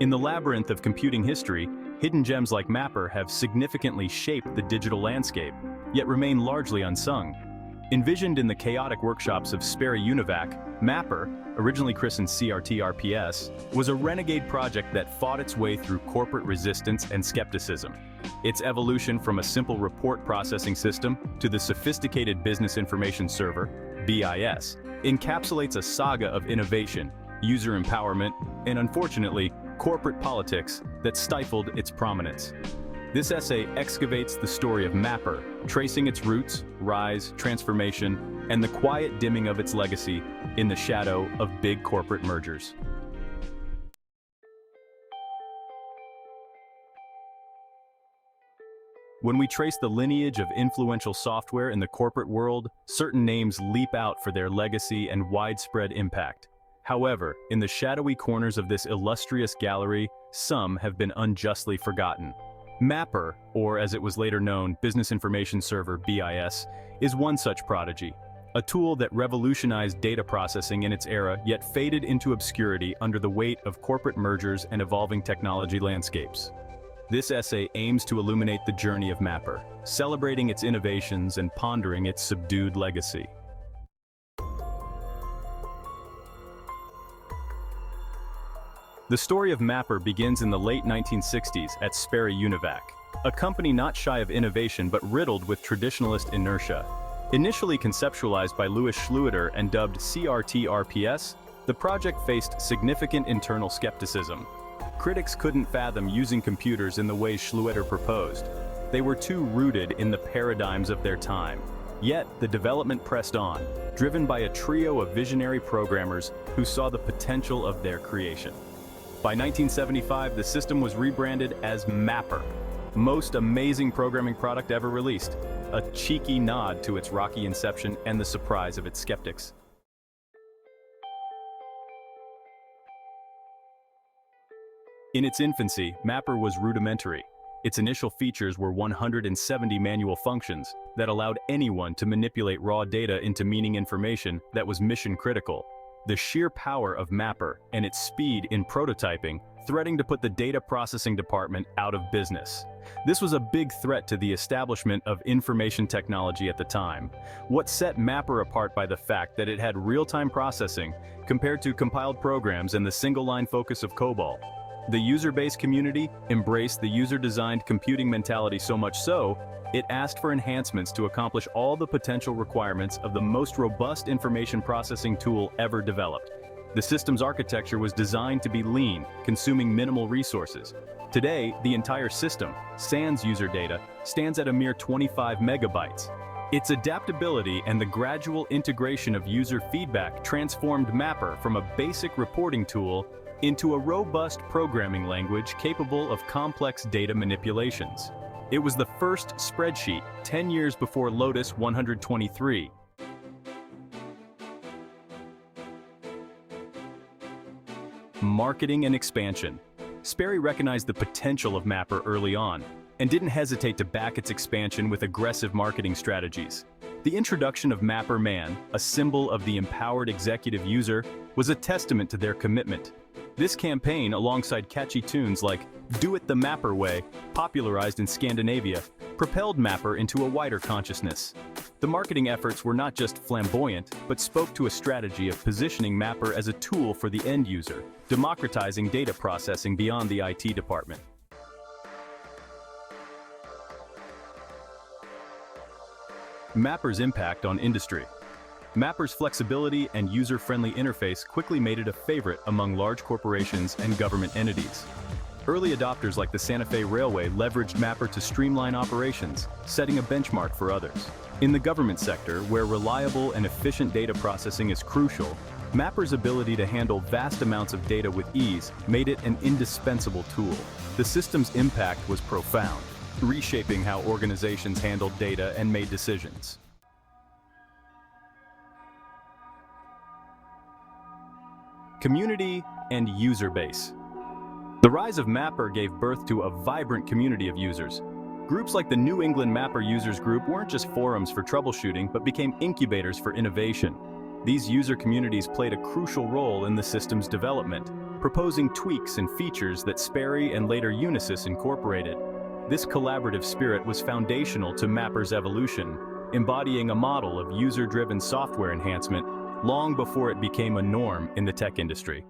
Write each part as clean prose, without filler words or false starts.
In the labyrinth of computing history, hidden gems like Mapper have significantly shaped the digital landscape, yet remain largely unsung. Envisioned in the chaotic workshops of Sperry Univac, Mapper, originally christened CRT-RPS, was a renegade project that fought its way through corporate resistance and skepticism. Its evolution from a simple report processing system to the sophisticated Business Information Server, BIS, encapsulates a saga of innovation, user empowerment, and unfortunately, corporate politics that stifled its prominence. This essay excavates the story of Mapper, tracing its roots, rise, transformation, and the quiet dimming of its legacy in the shadow of big corporate mergers. When we trace the lineage of influential software in the corporate world, certain names leap out for their legacy and widespread impact. However, in the shadowy corners of this illustrious gallery, some have been unjustly forgotten. Mapper, or as it was later known, Business Information Server (BIS), is one such prodigy, a tool that revolutionized data processing in its era yet faded into obscurity under the weight of corporate mergers and evolving technology landscapes. This essay aims to illuminate the journey of Mapper, celebrating its innovations and pondering its subdued legacy. The story of Mapper begins in the late 1960s at Sperry Univac, a company not shy of innovation but riddled with traditionalist inertia. Initially conceptualized by Mathew Schlueter and dubbed CRT-RPS, the project faced significant internal skepticism. Critics couldn't fathom using computers in the way Schlueter proposed. They were too rooted in the paradigms of their time. Yet, the development pressed on, driven by a trio of visionary programmers who saw the potential of their creation. By 1975, the system was rebranded as Mapper, most amazing programming product ever released, a cheeky nod to its rocky inception and the surprise of its skeptics. In its infancy, Mapper was rudimentary. Its initial features were 170 manual functions that allowed anyone to manipulate raw data into meaning information that was mission-critical. The sheer power of Mapper and its speed in prototyping threatening to put the data processing department out of business. This was a big threat to the establishment of information technology at the time. What set Mapper apart by the fact that it had real-time processing compared to compiled programs and the single-line focus of COBOL. The user-based community embraced the user-designed computing mentality so much so, it asked for enhancements to accomplish all the potential requirements of the most robust information processing tool ever developed. The system's architecture was designed to be lean, consuming minimal resources. Today, the entire system, sans user data, stands at a mere 25 megabytes. Its adaptability and the gradual integration of user feedback transformed Mapper from a basic reporting tool into a robust programming language capable of complex data manipulations. It was the first spreadsheet 10 years before Lotus 123. Marketing and expansion. Sperry recognized the potential of Mapper early on and didn't hesitate to back its expansion with aggressive marketing strategies. The introduction of Mapper Man, a symbol of the empowered executive user, was a testament to their commitment. This campaign, alongside catchy tunes like "Do It the Mapper Way," popularized in Scandinavia, propelled Mapper into a wider consciousness. The marketing efforts were not just flamboyant, but spoke to a strategy of positioning Mapper as a tool for the end user, democratizing data processing beyond the IT department. Mapper's impact on industry. Mapper's flexibility and user-friendly interface quickly made it a favorite among large corporations and government entities. Early adopters like the Santa Fe Railway leveraged Mapper to streamline operations, setting a benchmark for others. In the government sector, where reliable and efficient data processing is crucial, Mapper's ability to handle vast amounts of data with ease made it an indispensable tool. The system's impact was profound, reshaping how organizations handled data and made decisions. Community and user base. The rise of Mapper gave birth to a vibrant community of users. Groups like the New England Mapper Users Group weren't just forums for troubleshooting, but became incubators for innovation. These user communities played a crucial role in the system's development. proposing tweaks and features that Sperry and later Unisys incorporated. This collaborative spirit was foundational to Mapper's evolution, embodying a model of user-driven software enhancement long before it became a norm in the tech industry.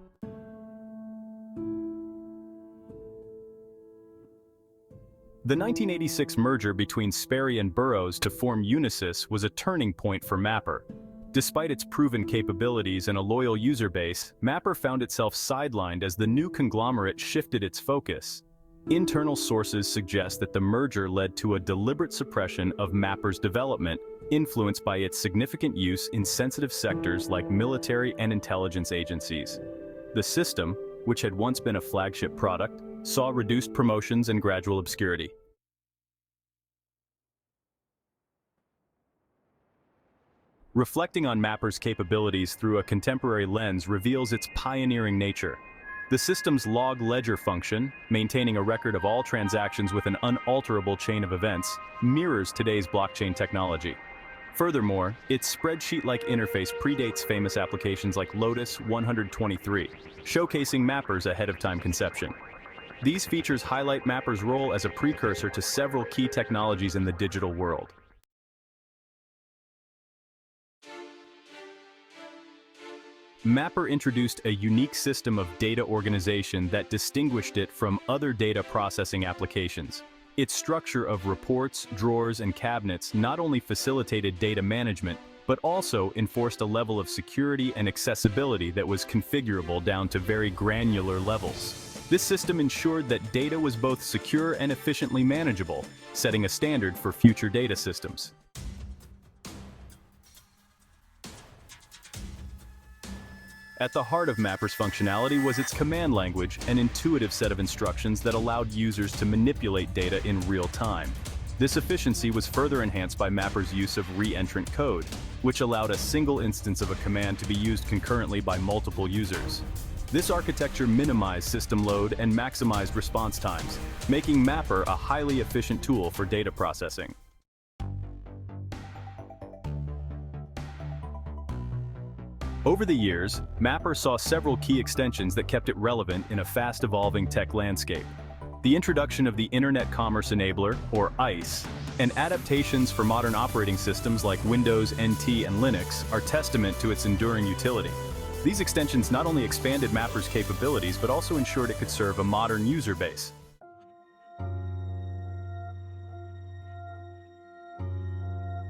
The 1986 merger between Sperry and Burroughs to form Unisys was a turning point for Mapper. Despite its proven capabilities and a loyal user base, Mapper found itself sidelined as the new conglomerate shifted its focus. Internal sources suggest that the merger led to a deliberate suppression of Mapper's development, influenced by its significant use in sensitive sectors like military and intelligence agencies. The system, which had once been a flagship product, saw reduced promotions and gradual obscurity. Reflecting on Mapper's capabilities through a contemporary lens reveals its pioneering nature. The system's log ledger function, maintaining a record of all transactions with an unalterable chain of events, mirrors today's blockchain technology. Furthermore, its spreadsheet-like interface predates famous applications like Lotus 123, showcasing Mapper's ahead-of-time conception. These features highlight Mapper's role as a precursor to several key technologies in the digital world. Mapper introduced a unique system of data organization that distinguished it from other data processing applications. Its structure of reports, drawers, and cabinets not only facilitated data management, but also enforced a level of security and accessibility that was configurable down to very granular levels. This system ensured that data was both secure and efficiently manageable, setting a standard for future data systems. At the heart of Mapper's functionality was its command language, an intuitive set of instructions that allowed users to manipulate data in real time. This efficiency was further enhanced by Mapper's use of re-entrant code, which allowed a single instance of a command to be used concurrently by multiple users. This architecture minimized system load and maximized response times, making Mapper a highly efficient tool for data processing. Over the years, Mapper saw several key extensions that kept it relevant in a fast-evolving tech landscape. The introduction of the Internet Commerce Enabler, or ICE, and adaptations for modern operating systems like Windows, NT, and Linux are testament to its enduring utility. These extensions not only expanded Mapper's capabilities, but also ensured it could serve a modern user base.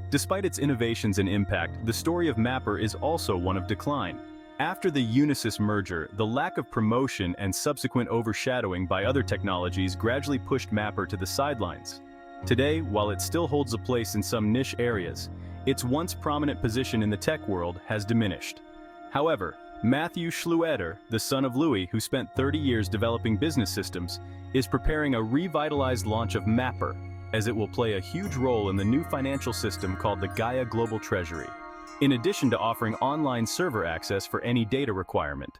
Despite its innovations and impact, the story of Mapper is also one of decline. After the Unisys merger, the lack of promotion and subsequent overshadowing by other technologies gradually pushed Mapper to the sidelines. Today, while it still holds a place in some niche areas, its once prominent position in the tech world has diminished. However, Mathew Schlueter, the son of Louis, who spent 30 years developing business systems, is preparing a revitalized launch of Mapper, as it will play a huge role in the new financial system called the Gaia Global Treasury, in addition to offering online server access for any data requirement.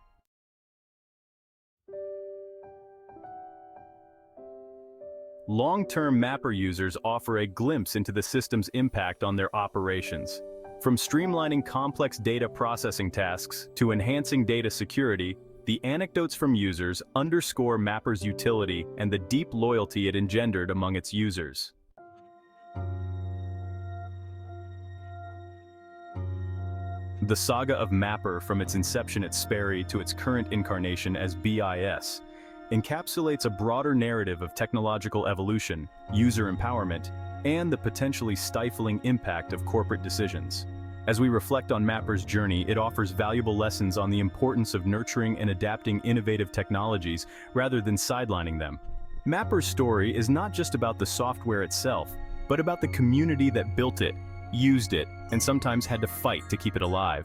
Long-term Mapper users offer a glimpse into the system's impact on their operations. From streamlining complex data processing tasks to enhancing data security, the anecdotes from users underscore Mapper's utility and the deep loyalty it engendered among its users. The saga of Mapper, from its inception at Sperry to its current incarnation as BIS, encapsulates a broader narrative of technological evolution, user empowerment, and the potentially stifling impact of corporate decisions. As we reflect on Mapper's journey, it offers valuable lessons on the importance of nurturing and adapting innovative technologies rather than sidelining them. Mapper's story is not just about the software itself, but about the community that built it, used it, and sometimes had to fight to keep it alive.